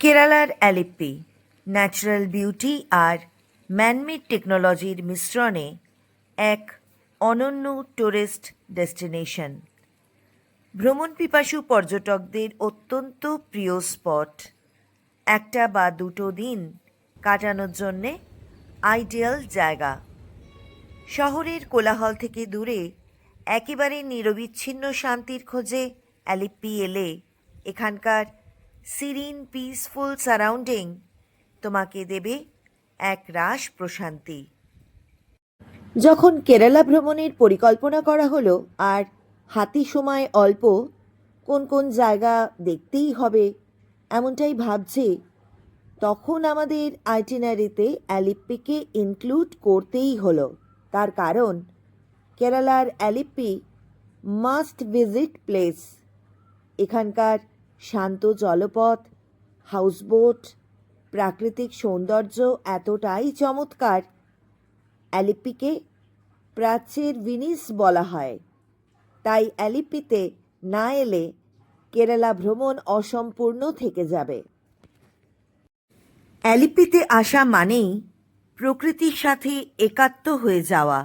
কেরালার অ্যালিপ্পি natural beauty আর man-made টেকনোলজির মিশ্রণে এক অনন্য টুরিস্ট ডেস্টিনেশন। ভ্রমণ পিপাসু পর্যটকদের অত্যন্ত প্রিয় স্পট। একটা বা দুটো দিন কাটানোর জন্যে আইডিয়াল জায়গা। শহরের কোলাহল থেকে দূরে একেবারে নিরবিচ্ছিন্ন শান্তির খোঁজে অ্যালিপ্পি এলে এখানকার সিরিন পিসফুল সারাউন্ডিং তোমাকে দেবে এক রাস প্রশান্তি। যখন কেরালা ভ্রমণের পরিকল্পনা করা হলো আর হাতে সময় অল্প, কোন কোন জায়গা দেখতেই হবে এমনটাই ভাবছি, তখন আমাদের আইটিনারিতে অ্যালিপ্পিকে ইনক্লুড করতেই হলো। তার কারণ কেরালার অ্যালিপ্পি মাস্ট ভিজিট প্লেস। এখানকার শান্ত জলপথ, হাউসবোট, প্রাকৃতিক সৌন্দর্য এতটাই চমৎকার, অ্যালিপ্পিকে প্রাচ্যের ভিনিস বলা হয়। তাই অ্যালিপ্পিতে না এলে কেরালা ভ্রমণ অসম্পূর্ণ থেকে যাবে। অ্যালিপ্পিতে আসা মানেই প্রকৃতির সাথে একাত্ম হয়ে যাওয়া।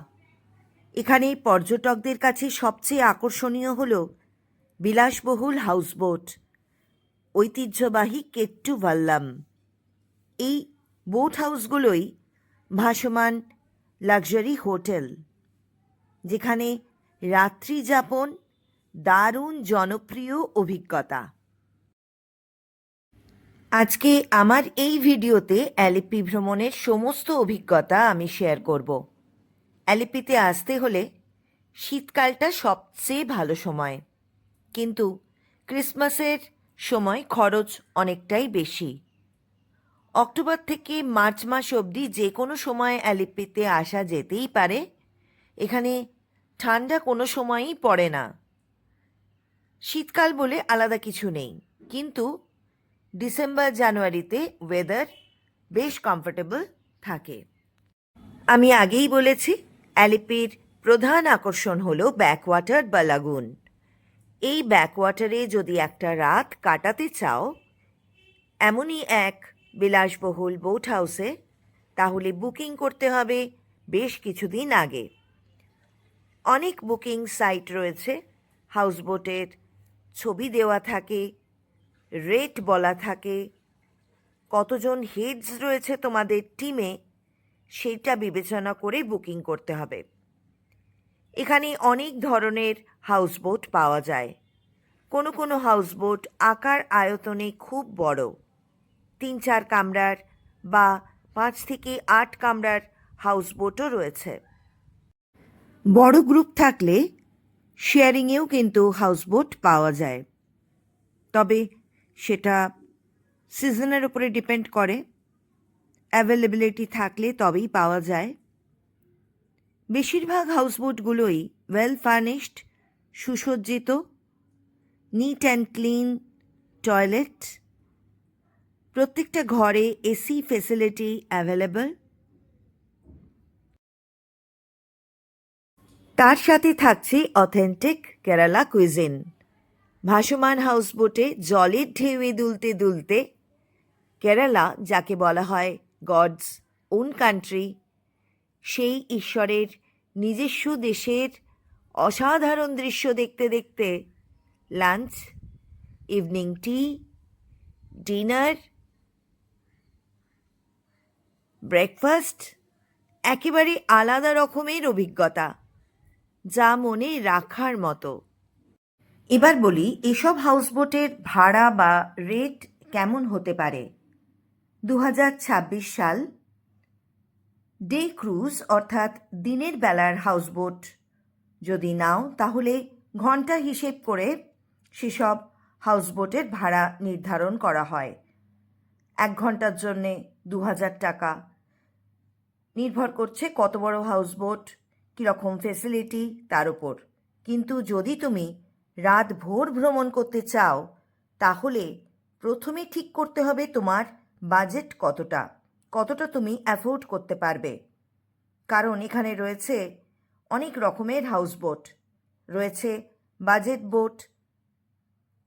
এখানে পর্যটকদের কাছে সবচেয়ে আকর্ষণীয় হল বিলাসবহুল হাউসবোট, ঐতিহ্যবাহী কেট্টু ভাল্লাম। এই বোট হাউসগুলোই ভাসমান লাক্সারি হোটেল, যেখানে রাত্রি যাপন দারুণ জনপ্রিয় অভিজ্ঞতা। আজকে আমার এই ভিডিওতে অ্যালিপ্পি ভ্রমণের সমস্ত অভিজ্ঞতা আমি শেয়ার করব। অ্যালিপ্পিতে আসতে হলে শীতকালটা সবচেয়ে ভালো সময়, কিন্তু ক্রিসমাসের সময় খরচ অনেকটাই বেশি। অক্টোবর থেকে মার্চ মাস অবধি যে কোনো সময় অ্যালিপ্পিতে আসা যেতেই পারে। এখানে ঠান্ডা কোনো সময়ই পড়ে না। শীতকাল বলে আলাদা কিছু নেই, কিন্তু ডিসেম্বর জানুয়ারিতে ওয়েদার বেশ কমফোর্টেবল থাকে। আমি আগেই বলেছি, অ্যালিপ্পির প্রধান আকর্ষণ হলো ব্যাকওয়াটার বা লাগুন। এই ব্যাকওয়াটারে যদি একটা রাত কাটাতে চাও এমনই এক বিলাসবহুল বোট হাউসে, তাহলে বুকিং করতে হবে বেশ কিছুদিন আগে। অনেক বুকিং সাইট রয়েছে, হাউসবোটের ছবি দেওয়া থাকে, রেট বলা থাকে, কতজন হেডস রয়েছে তোমাদের টিমে সেটা বিবেচনা করে বুকিং করতে হবে। এখানে অনেক ধরনের হাউসবোট পাওয়া যায়। কোনো কোনো হাউসবোট আকার আয়তনে খুব বড়, 3-4 কামরার বা 5 থেকে 8 কামরার হাউসবোটও রয়েছে। বড় গ্রুপ থাকলে শেয়ারিংয়েও কিন্তু হাউসবোট পাওয়া যায়, তবে সেটা সিজনের উপরে ডিপেন্ড করে। অ্যাভেলেবিলিটি থাকলে তবেই পাওয়া যায়। বেশিরভাগ হাউসবোটগুলোই ওয়েল ফার্নিশড, সুসজ্জিত, নিট অ্যান্ড ক্লিন টয়লেট, প্রত্যেকটা ঘরে এসি ফেসিলিটি অ্যাভেলেবল। তার সাথে থাকছে অথেন্টিক কেরালা কুইজিন। ভাসমান হাউসবোটে জলের ঢেউয়ে দুলতে দুলতে কেরালা, যাকে বলা হয় গডস ওন কান্ট্রি, সেই ঈশ্বরের নিজস্ব দেশের অসাধারণ দৃশ্য দেখতে দেখতে lunch, evening tea, dinner, breakfast একেবারে আলাদা রকমের অভিজ্ঞতা, যা মনে রাখার মতো। এবার বলি এসব হাউসবোটের ভাড়া বা রেট কেমন হতে পারে। 2026 সাল, ডে ক্রুজ অর্থাৎ দিনের বেলার হাউসবোট যদি নাও তাহলে ঘন্টা হিসেব করে সেসব হাউসবোটের ভাড়া নির্ধারণ করা হয়। 1 ঘন্টার জন্যে 2000 টাকা, নির্ভর করছে কত বড় হাউসবোট, কীরকম ফেসিলিটি তার উপর। কিন্তু যদি তুমি রাত ভোর ভ্রমণ করতে চাও তাহলে প্রথমে ঠিক করতে হবে তোমার বাজেট কতটা তুমি অ্যাফোর্ড করতে পারবে। কারণ এখানে রয়েছে অনেক রকমের হাউসবোট, রয়েছে বাজেট বোট,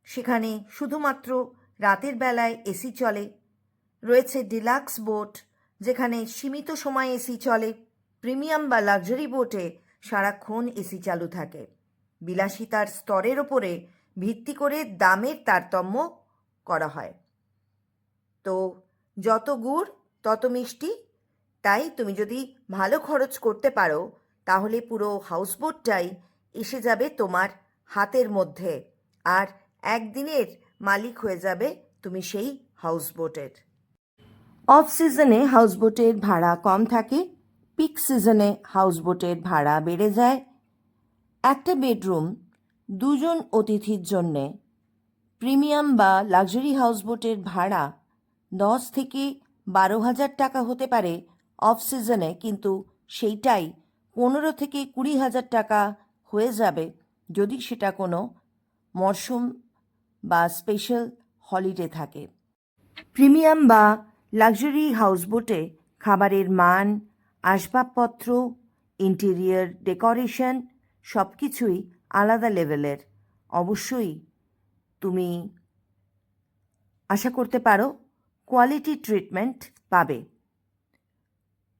সেখানে শুধুমাত্র রাতের বেলায় এসি চলে। রয়েছে ডিলাক্স বোট, যেখানে সীমিত সময় এসি চলে। প্রিমিয়াম বা লাক্সারি বোটে সারাক্ষণ এসি চালু থাকে। বিলাসিতার স্তরের ওপরে ভিত্তি করে দামের তারতম্য করা হয়। তো যত গুড় তত মিষ্টি, তাই তুমি যদি ভালো খরচ করতে পারো তাহলে পুরো হাউসবোটটাই এসে যাবে তোমার হাতের মধ্যে, আর একদিনের মালিক হয়ে যাবে তুমি সেই হাউসবোটের। অফ সিজনে হাউসবোটের ভাড়া কম থাকে, পিক সিজনে হাউসবোটের ভাড়া বেড়ে যায়। একটা বেডরুম 2 জন অতিথির জন্যে প্রিমিয়াম বা লাক্সারি হাউসবোটের ভাড়া 10 থেকে 12,000 টাকা হতে পারে অফ সিজনে, কিন্তু সেইটাই 15 থেকে 20,000 টাকা হয়ে যাবে যদি সেটা কোনো মরশুম বা স্পেশাল হলিডে থাকে। প্রিমিয়াম বা লাক্সারি হাউসবোটে খাবারের মান, আসবাবপত্র, ইন্টেরিয়র ডেকোরেশন সব কিছুই আলাদা লেভেলের। অবশ্যই তুমি আশা করতে পারো কোয়ালিটি ট্রিটমেন্ট পাবে।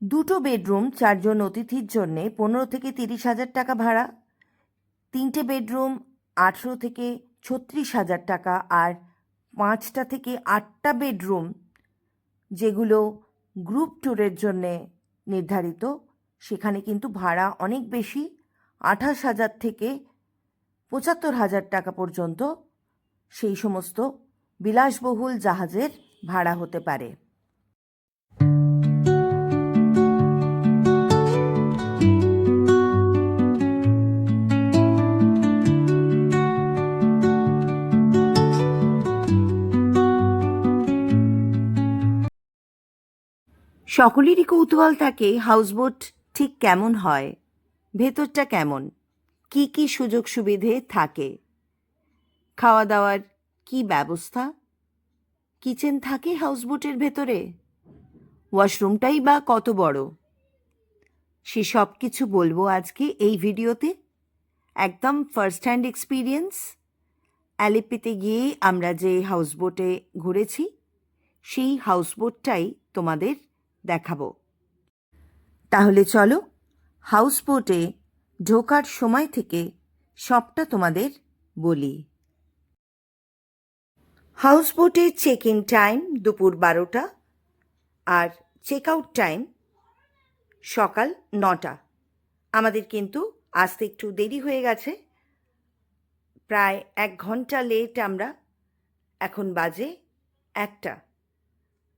2 বেডরুম 4 জন অতিথির জন্যে 15 থেকে 30,000 টাকা ভাড়া, 3টে বেডরুম 18 থেকে 36,000 টাকা, আর 5টা থেকে 8টা বেডরুম যেগুলো গ্রুপ ট্যুরের জন্যে নির্ধারিত, সেখানে কিন্তু ভাড়া অনেক বেশি, 28,000 থেকে 75,000 টাকা পর্যন্ত সেই সমস্ত বিলাসবহুল জাহাজের ভাড়া হতে পারে। সকলেরই কৌতূহল থাকে হাউসবোট ঠিক কেমন হয়, ভেতরটা কেমন, কি কি সুযোগ সুবিধে থাকে, খাওয়া দাওয়ার কি ব্যবস্থা, কিচেন থাকে হাউসবোটের ভেতরে, ওয়াশরুমটাই বা কত বড়, সে সব কিছু বলবো আজকে এই ভিডিওতে। একদম ফার্স্ট হ্যান্ড এক্সপিরিয়েন্স। অ্যালিপিতে গিয়ে আমরা যে হাউসবোটে ঘুরেছি সেই হাউসবোটটাই তোমাদের দেখাবো। তাহলে চলো হাউসবোটে ঢোকার সময় থেকে সবটা তোমাদের বলি। হাউসবোটের চেক ইন টাইম দুপুর 12টা, আর চেক আউট টাইম সকাল 9টা। আমাদের কিন্তু আসতে একটু দেরি হয়ে গেছে, প্রায় 1 ঘন্টা লেট আমরা। এখন বাজে 1টা।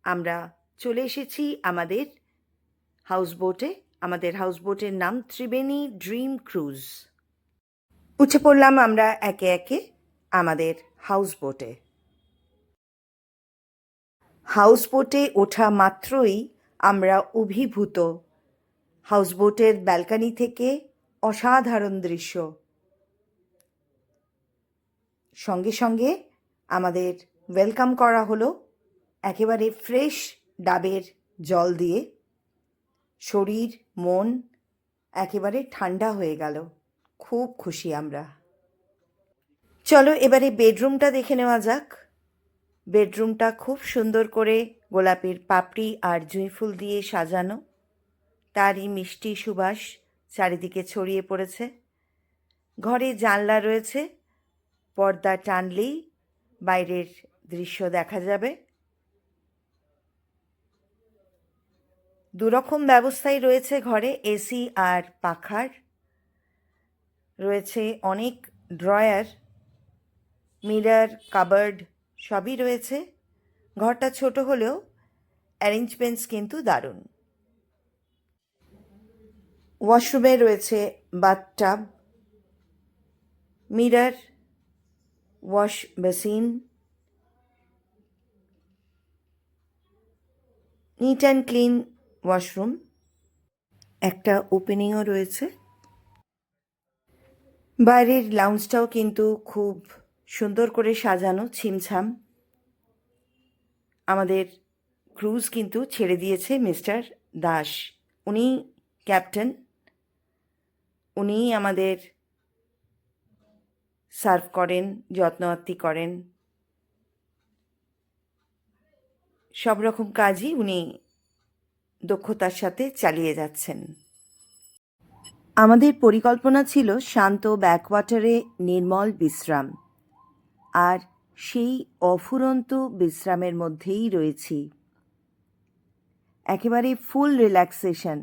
আমরা চলে এসেছি আমাদের হাউসবোটে। আমাদের হাউসবোটের নাম ত্রিবেণী ড্রিম ক্রুজ। উঠে পড়লাম আমরা একে একে আমাদের হাউসবোটে। হাউসবোটে ওঠা মাত্রই আমরা অভিভূত। হাউসবোটের ব্যালকনি থেকে অসাধারণ দৃশ্য। সঙ্গে সঙ্গে আমাদের ওয়েলকাম করা হলো একেবারে ফ্রেশ ডাবের জল দিয়ে। শরীর মন একেবারে ঠান্ডা হয়ে গেল। খুব খুশি আমরা। চলো এবারে বেডরুমটা দেখে নেওয়া যাক। বেডরুমটা খুব সুন্দর করে গোলাপের পাপড়ি আর জুঁইফুল দিয়ে সাজানো। তারই মিষ্টি সুবাস চারিদিকে ছড়িয়ে পড়েছে। ঘরে জানলা রয়েছে, পর্দা টানলেই বাইরের দৃশ্য দেখা যাবে। দুরকম ব্যবস্থাই রয়েছে ঘরে, এসি আর পাখার। রয়েছে অনেক ড্রয়ার, মিরর, কাবার্ড সবই রয়েছে। ঘরটা ছোট হলেও অ্যারেঞ্জমেন্টস কিন্তু দারুণ। ওয়াশরুমে রয়েছে bathtub, mirror, wash basin, neat and clean washroom. একটা ওপেনিংও রয়েছে। বাইরের লাউঞ্জটাও কিন্তু খুব সুন্দর করে সাজানো, ছিমছাম। আমাদের ক্রুজ কিন্তু ছেড়ে দিয়েছে মিস্টার দাস। উনি ক্যাপ্টেন, উনিই আমাদের সার্ভ করেন, যত্ন আত্তি করেন। সব রকম কাজই উনি দক্ষতার সাথে চালিয়ে যাচ্ছেন। আমাদের পরিকল্পনা ছিল শান্ত ব্যাকওয়াটারে নির্মল বিশ্রাম, আর সেই অফুরন্ত বিশ্রামের মধ্যেই রয়েছি। একেবারে ফুল রিল্যাক্সেশন।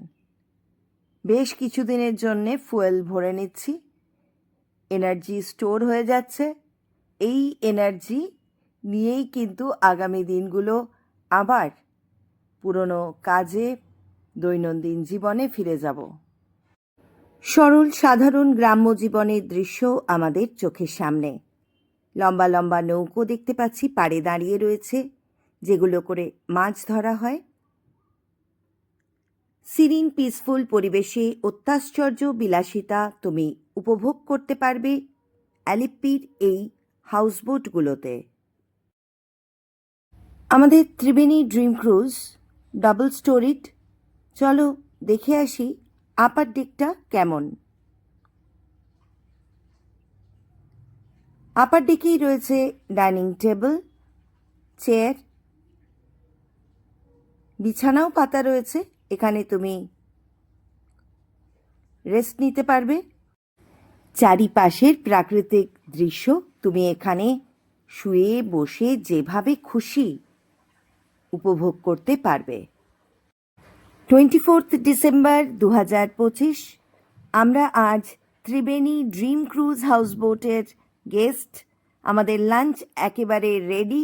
বেশ কিছুদিনের জন্যে ফুয়েল ভরে নিচ্ছি, এনার্জি স্টোর হয়ে যাচ্ছে। এই এনার্জি নিয়েই কিন্তু আগামী দিনগুলো আবার পুরনো কাজে, দৈনন্দিন জীবনে ফিরে যাব। সরল সাধারণ গ্রাম্য জীবনের দৃশ্য আমাদের চোখের সামনে। লম্বা লম্বা নৌকো দেখতে পাচ্ছি পাড়ে দাঁড়িয়ে রয়েছে, যেগুলো করে মাছ ধরা হয়। সিরিন পিসফুল পরিবেশে অত্যাশ্চর্য বিলাসিতা তুমি উপভোগ করতে পারবে অ্যালিপ্পির এই হাউসবোটগুলোতে। আমাদের Triveni dream cruise double storied. চলো দেখে আসি আপার ডেকটা কেমন। আপার ডেকেই রয়েছে ডাইনিং টেবিল, চেয়ার, বিছানাও পাতা রয়েছে। এখানে তুমি রেস্ট নিতে পারবে। চারিপাশের প্রাকৃতিক দৃশ্য তুমি এখানে শুয়ে বসে যেভাবে খুশি উপভোগ করতে পারবে। 24 ডিসেম্বর 2025 আমরা আজ ত্রিবেণী ড্রিম ক্রুজ হাউসবোটের গেস্ট। আমাদের লাঞ্চ একেবারে রেডি।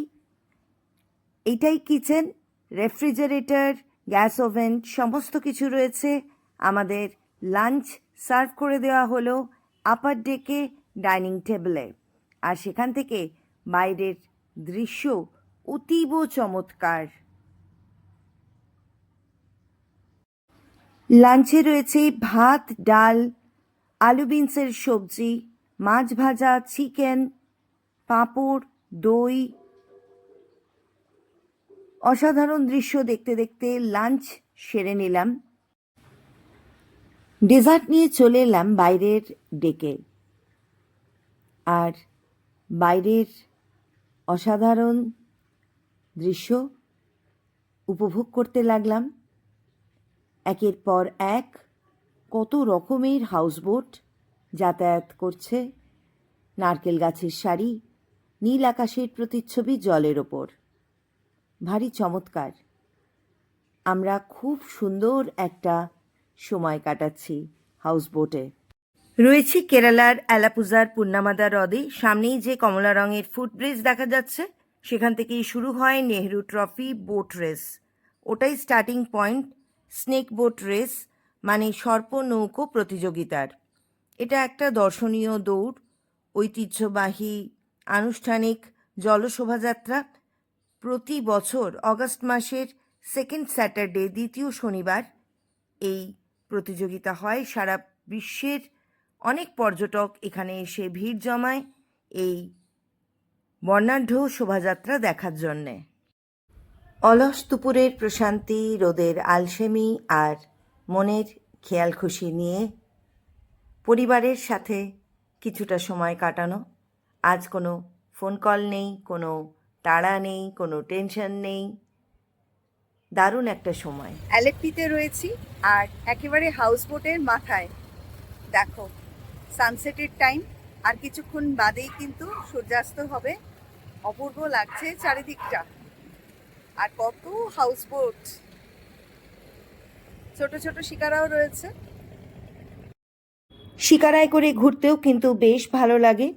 এটাই কিচেন, রেফ্রিজারেটর, গ্যাস ওভেন সমস্ত কিছু রয়েছে। আমাদের লাঞ্চ সার্ভ করে দেওয়া হলো আপার ডেকে ডাইনিং টেবিলে, আর সেখান থেকে বাইরের দৃশ্য অতীব চমৎকার। লাঞ্চে রয়েছে ভাত, ডাল, আলু বিনসের সবজি, মাছ ভাজা, চিকেন, পাঁপড়, দই। অসাধারণ দৃশ্য দেখতে দেখতে লাঞ্চ সেরে নিলাম। ডেজার্ট নিয়ে চলে এলাম বাইরের ডেকে, আর বাইরের অসাধারণ দৃশ্য উপভোগ করতে লাগলাম। একের পর এক কত রকমের হাউসবোট যাতায়াত করছে। নারকেল গাছের সারি, নীল আকাশের প্রতিচ্ছবি জলের ওপর, ভারী চমৎকার। আমরা খুব সুন্দর একটা সময় কাটাচ্ছি হাউসবোটে। রয়েছি কেরালার অ্যালাপুজার পুন্নামাদা হ্রদে। সামনেই যে কমলা রঙের ফুটব্রিজ দেখা যাচ্ছে, সেখান থেকেই শুরু হয় নেহেরু ট্রফি বোট রেস। ওটাই starting point snake boat race, মানে সর্প নৌকো প্রতিযোগিতার। এটা একটা দর্শনীয় দৌড়, ঐতিহ্যবাহী আনুষ্ঠানিক জলশোভাযাত্রা। প্রতি বছর অগস্ট মাসের সেকেন্ড স্যাটারডে, দ্বিতীয় শনিবার এই প্রতিযোগিতা হয়। সারা বিশ্বের অনেক পর্যটক এখানে এসে ভিড় জমায় এই বর্ণাঢ্য শোভাযাত্রা দেখার জন্যে। অলস দুপুরের প্রশান্তি, রোদের আলসেমি আর মনের খেয়াল খুশি নিয়ে পরিবারের সাথে কিছুটা সময় কাটানো। আজ কোনো ফোন কল নেই, কোনো তাড়া নেই, কোনো টেনশন নেই। দারুণ একটা সময়। অ্যালেপ্পিতে রয়েছি, আর একেবারে হাউসবোটের মাথায়। দেখো সানসেটের টাইম, আর কিছুক্ষণ বাদেই কিন্তু সূর্যাস্ত হবে। অপূর্ব লাগছে চারিদিকটা, আর কত হাউসবোট, ছোট ছোট শিকারাও রয়েছে। শিকারায় করে ঘুরতেও কিন্তু বেশ ভালো লাগে।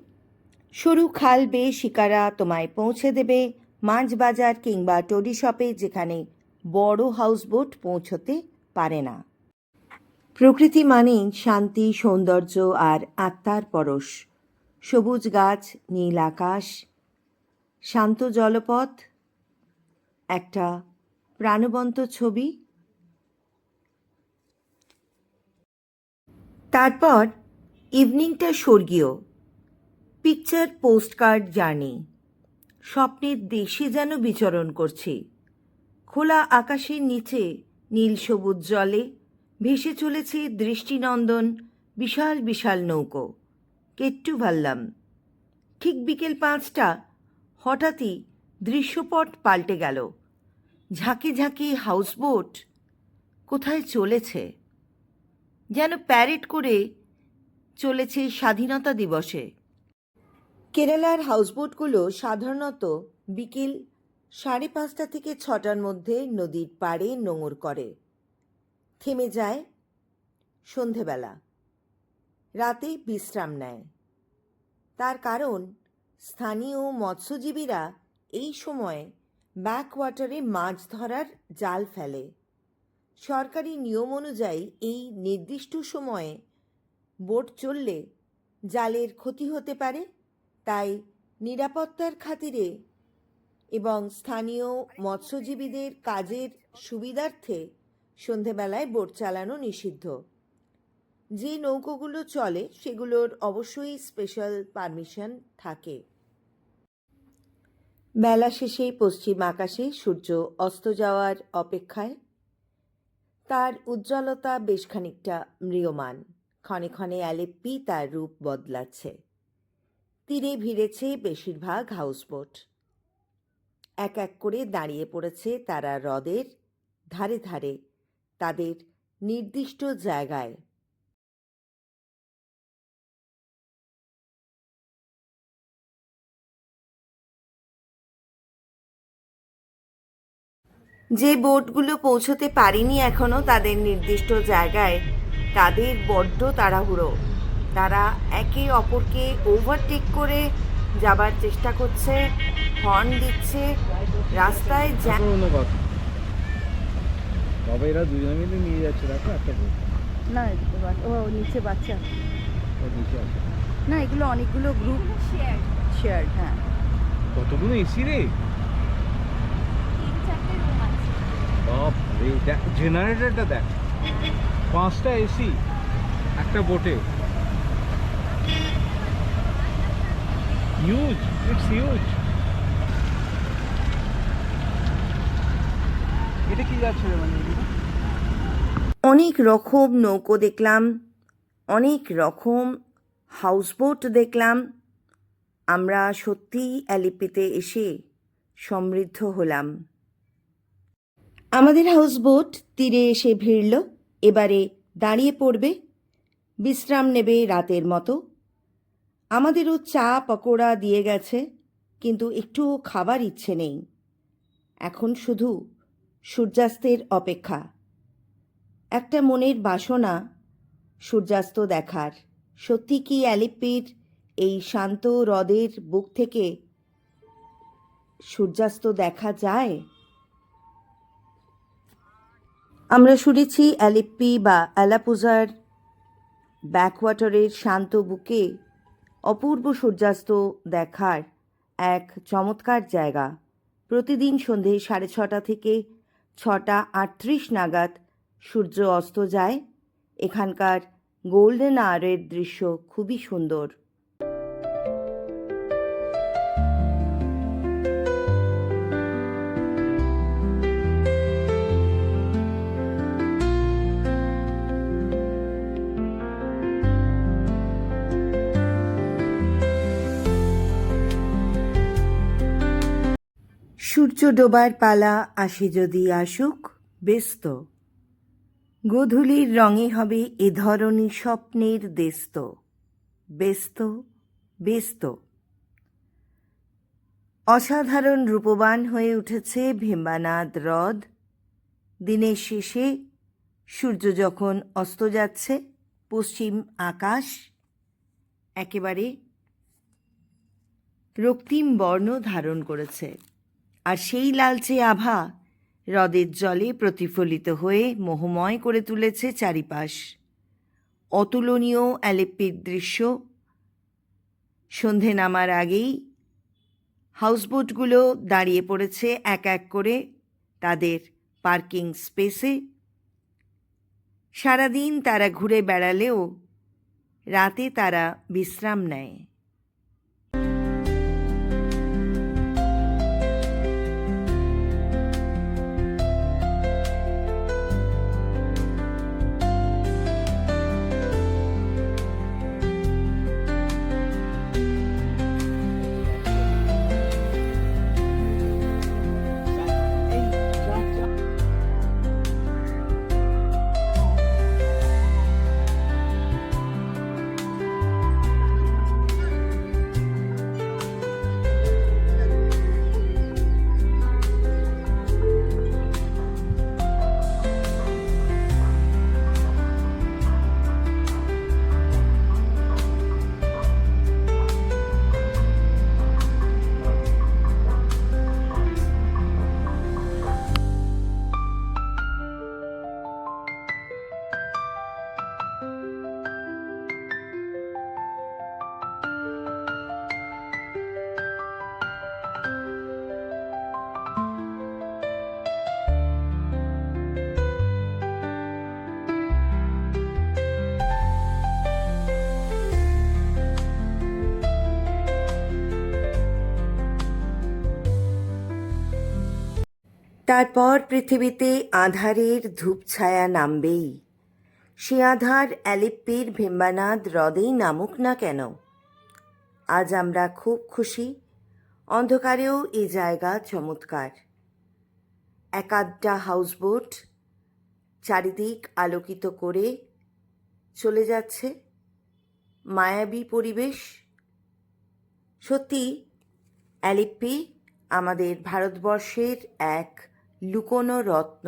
সরু খাল বেয়ে শিকারা তোমায় পৌঁছে দেবে মাছ বাজার কিংবা টডি শপে, যেখানে বড় হাউসবোট পৌঁছতে পারে না। প্রকৃতি মানেই শান্তি, সৌন্দর্য আর আত্মার পরশ। সবুজ গাছ, নীল আকাশ, শান্ত জলপথ, একটা প্রাণবন্ত ছবি। তারপর ইভিনিংটা স্বর্গীয়। Picture postcard journey. স্বপ্নের দেশে যেন বিচরণ করছি। খোলা আকাশের নিচে নীল সবুজ জলে ভেসে চলেছে দৃষ্টিনন্দন বিশাল বিশাল নৌকো কেট্টুভাল্লাম। ঠিক বিকেল 5টা হঠাৎই দৃশ্যপট পাল্টে গেল। ঝাঁকে ঝাঁকে হাউসবোট কোথায় চলেছে, যেন প্যারেড করে চলেছে স্বাধীনতা দিবসে। কেরালার হাউসবোটগুলো সাধারণত বিকেল 5:30 থেকে 6টার মধ্যে নদীর পাড়ে নোঙর করে, থেমে যায় সন্ধেবেলা, রাতে বিশ্রাম নেয়। তার কারণ স্থানীয় মৎস্যজীবীরা এই সময়ে ব্যাকওয়াটারে মাছ ধরার জাল ফেলে। সরকারি নিয়ম অনুযায়ী এই নির্দিষ্ট সময়ে বোট চললে জালের ক্ষতি হতে পারে, তাই নিরাপত্তার খাতিরে এবং স্থানীয় মৎস্যজীবীদের কাজের সুবিধার্থে সন্ধেবেলায় বোট চালানো নিষিদ্ধ। যে নৌকোগুলো চলে সেগুলোর অবশ্যই স্পেশাল পারমিশন থাকে। বেলা শেষে পশ্চিম আকাশে সূর্য অস্ত যাওয়ার অপেক্ষায়। তার উজ্জ্বলতা বেশ খানিকটা ম্রিয়মান। ক্ষণে ক্ষণে অ্যালেপ্পি তার রূপ বদলাচ্ছে। তীরে ভিড়েছে বেশিরভাগ হাউসবোট। এক এক করে দাঁড়িয়ে পড়েছে তারা হ্রদের ধারে ধারে, তাদের নির্দিষ্ট জায়গায়। যে বোটগুলো পৌঁছতে পারেনি এখনো তাদের নির্দিষ্ট জায়গায়, তাদের বড্ড তাড়াহুড়ো। তারা একে অপরকে ওভারটেক করে যাবার চেষ্টা করছে, হর্ন দিচ্ছে, রাস্তায় বাবা এরা দুজনে মিলে নিয়ে যাচ্ছে, দেখো একটা বোট। না ও নিচে বাচ্চা, ওর নিচে আছে। না এগুলো অনেকগুলো গ্রুপ শেয়ার। হ্যাঁ, কতগুলো এসি রে বাপ রে, দেখ জেনারেটরটা দেখ, 5টা এসি একটা বোটে। Huge, it's huge. এটা কি যাচ্ছে রে মানে? অনেক রকম নৌকো দেখলাম, অনেক রকম হাউসবোট দেখলাম। আমরা সত্যিই অ্যালিপ্পিতে এসে সমৃদ্ধ হলাম। আমাদের হাউসবোট তীরে এসে ভিড়ল। এবারে দাঁড়িয়ে পড়বে, বিশ্রাম নেবে রাতের মতো। আমাদেরও চা পকোড়া দিয়ে গেছে, কিন্তু একটুও খাবার ইচ্ছে নেই। এখন শুধু সূর্যাস্তের অপেক্ষা। একটা মনের বাসনা সূর্যাস্ত দেখার। সত্যি কি অ্যালিপ্পির এই শান্ত হ্রদের বুক থেকে সূর্যাস্ত দেখা যায়? আমরা শুনেছি অ্যালিপ্পি বা অ্যালাপুজার ব্যাকওয়াটারের শান্ত বুকে অপূর্ব সূর্যাস্ত দেখার এক চমৎকার জায়গা। প্রতিদিন সন্ধে 6:30 থেকে 6:38 নাগাদ সূর্য অস্ত যায়। এখানকার গোল্ডেন আওয়ারের দৃশ্য খুবই সুন্দর। সূর্য ডোবার পালা আসে যদি আসুক, ব্যস্ত গোধূলির রঙে হবে এ ধরনী স্বপ্নের দেস্ত। ব্যস্ত ব্যস্ত অসাধারণ রূপবান হয়ে উঠেছে ভেম্বানাদ হ্রদ। দিনের শেষে সূর্য যখন অস্ত যাচ্ছে, পশ্চিম আকাশ একেবারে রক্তিম বর্ণ ধারণ করেছে, আর সেই লালচে আভা হ্রদের জলে প্রতিফলিত হয়ে মোহময় করে তুলেছে চারিপাশ। অতুলনীয় অ্যালেপ্পির দৃশ্য। সন্ধে নামার আগেই হাউসবোটগুলো দাঁড়িয়ে পড়েছে এক এক করে তাদের পার্কিং স্পেসে। সারাদিন তারা ঘুরে বেড়ালেও রাতে তারা বিশ্রাম নেয়। তারপর পৃথিবীতে আঁধারের ধূপছায়া নামবেই, সে আঁধার অ্যালিপ্পির ভেম্বানাদ হ্রদেই নামুক না কেন। আজ আমরা খুব খুশি, অন্ধকারেও এই জায়গা চমৎকার। এক আধটা হাউসবোট চারিদিক আলোকিত করে চলে যাচ্ছে, মায়াবী পরিবেশ। সত্যি অ্যালিপ্পি আমাদের ভারতবর্ষের এক লুকোনো রত্ন।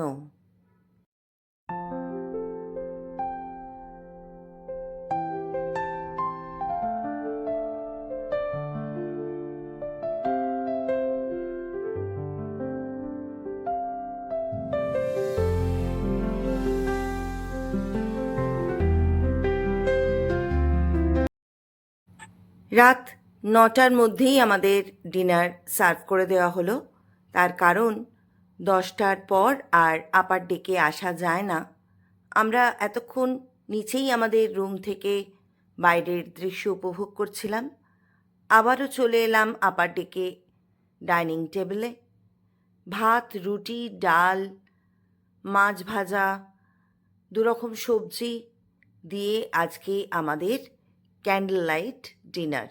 রাত 9টার মধ্যেই আমাদের ডিনার সার্ভ করে দেওয়া হলো। তার কারণ 10টার পর আর আপার ডেকে আসা যায় না। আমরা এতক্ষণ নিচেই আমাদের রুম থেকে বাইরের দৃশ্য উপভোগ করছিলাম। আবারও চলে এলাম আপার ডেকে ডাইনিং টেবিলে। ভাত, রুটি, ডাল, মাছ ভাজা, দুরকম সবজি দিয়ে আজকে আমাদের ক্যান্ডেল লাইট ডিনার।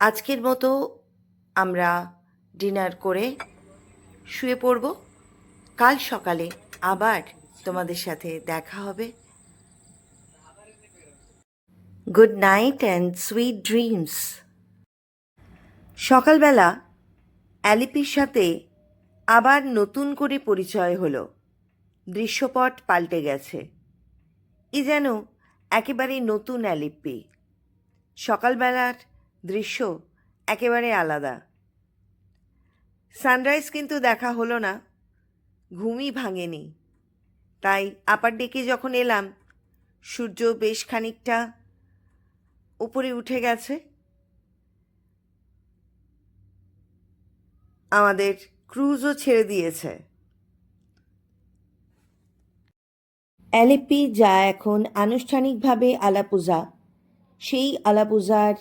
আজকের মতো আমরা ডিনার করে শুয়ে পড়ব। কাল সকালে আবার তোমাদের সাথে দেখা হবে। Good night and sweet dreams. সকালবেলা অ্যালিপির সাথে আবার নতুন করে পরিচয় হলো। দৃশ্যপট পাল্টে গেছে। এ যেন একেবারে নতুন অ্যালিপ্পি। সকালবেলার দৃশ্য একেবারে আলাদা। সানরাইজ কিন্তু দেখা হলো না, ঘুমই ভাঙেনি। তাই আপার ডেকে যখন এলাম, সূর্য বেশ খানিকটা উপরে উঠে গেছে। আমাদের ক্রুজও ছেড়ে দিয়েছে। অ্যালিপ্পি যা এখন আনুষ্ঠানিকভাবে আলাপুজা, সেই আলাপুজার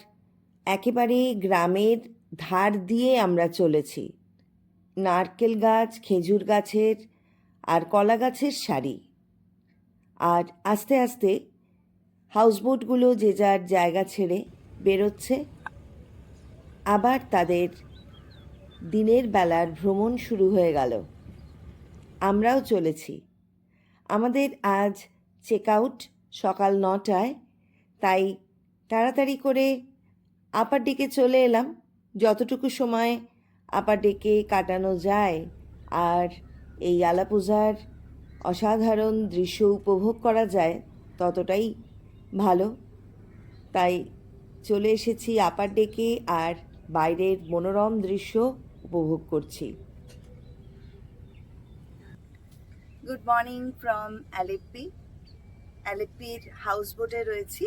একেবারে গ্রামের ধার দিয়ে আমরা চলেছি। নারকেল গাছ, খেজুর গাছের আর কলা গাছের সারি। আর আস্তে আস্তে হাউসবোটগুলো যে যার জায়গা ছেড়ে বেরোচ্ছে। আবার তাদের দিনের বেলার ভ্রমণ শুরু হয়ে গেল। আমরাও চলেছি। আমাদের আজ চেক আউট সকাল 9টায়, তাই তাড়াতাড়ি করে আপার ডেকে চলে এলাম। যতটুকু সময় আপার ডেকে কাটানো যায় আর এই আলাপুজার অসাধারণ দৃশ্য উপভোগ করা যায় ততটাই ভালো। তাই চলে এসেছি আপার ডেকে আর বাইরের মনোরম দৃশ্য উপভোগ করছি। Good morning from Alleppey. অ্যালিপ্পির হাউসবোটে রয়েছি।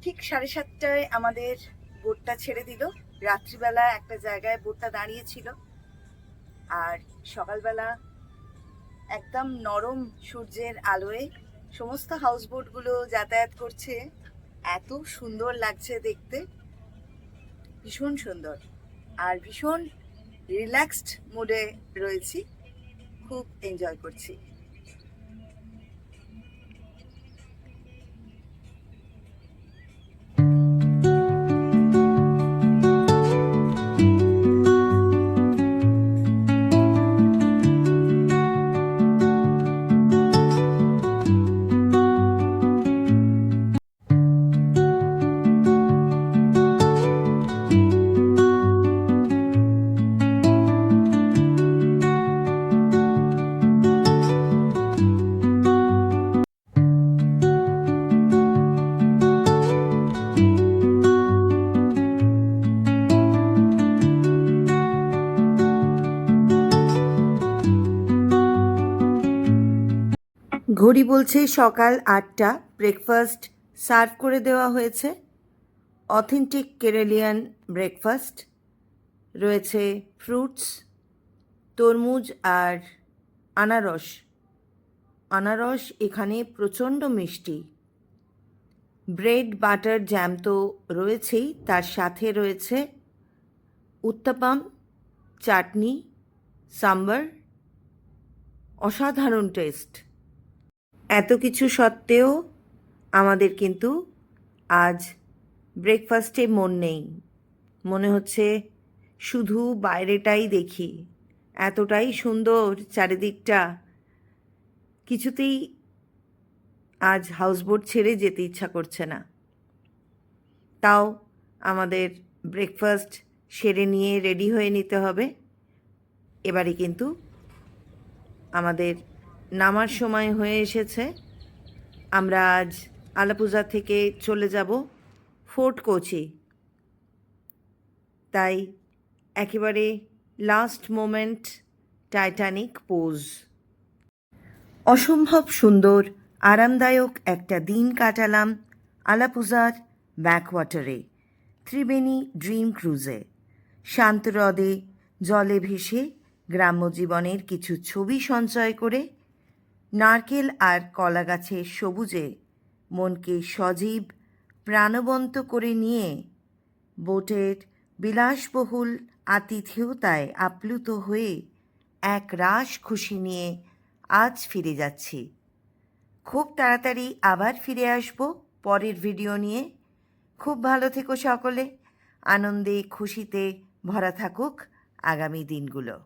ঠিক 7:30টায় আমাদের বোটটা ছেড়ে দিল। রাত্রিবেলা একটা জায়গায় বোটটা দাঁড়িয়েছিল, আর সকালবেলা একদম নরম সূর্যের আলোয় সমস্ত হাউসবোটগুলো যাতায়াত করছে। এত সুন্দর লাগছে দেখতে, ভীষণ সুন্দর। আর ভীষণ রিল্যাক্সড মুডে রয়েছি, খুব এনজয় করছি। ঘড়ি বলছে সকাল 8টা। ব্রেকফাস্ট সার্ভ করে দেওয়া হয়েছে। Authentic Keralian breakfast. রয়েছে ফ্রুটস, তরমুজ আর আনারস। আনারস এখানে প্রচণ্ড মিষ্টি। ব্রেড, বাটার, জ্যাম তো রয়েছেই, তার সাথে রয়েছে উত্তাপাম, চাটনি, সাম্বার, অসাধারণ টেস্ট। এত কিছু সত্ত্বেও আমাদের কিন্তু আজ ব্রেকফাস্টে মন নেই। মনে হচ্ছে শুধু বাইরেটাই দেখি, এতটাই সুন্দর চারিদিকটা, কিছুতেই আজ হাউসবোট ছেড়ে যেতে ইচ্ছা করছে না। তাও আমাদের ব্রেকফাস্ট সেরে নিয়ে রেডি হয়ে নিতে হবে। এবারে কিন্তু আমাদের নামার সময় হয়ে এসেছে। আমরা আজ আলাপুজা থেকে চলে যাব ফোর্ট কোচি। তাই একেবারে লাস্ট মোমেন্ট টাইটানিক পোজ। অসম্ভব সুন্দর আরামদায়ক একটা দিন কাটালাম আলাপুজার ব্যাকওয়াটারে, ত্রিবেণী ড্রিম ক্রুজে। শান্ত হ্রদে জলে ভেসে গ্রাম্য জীবনের কিছু ছবি সঞ্চয় করে, নারকেল আর কলা গাছের সবুজে মনকে সজীব প্রাণবন্ত করে নিয়ে বোটের বিলাসবহুল আতিথেয়তায় আপ্লুত হয়ে এক রাশ খুশি নিয়ে আজ ফিরে যাচ্ছি। খুব তাড়াতাড়ি আবার ফিরে আসব পরের ভিডিও নিয়ে। খুব ভালো থেকো সকলে, আনন্দে খুশিতে ভরা থাকুক আগামী দিনগুলো।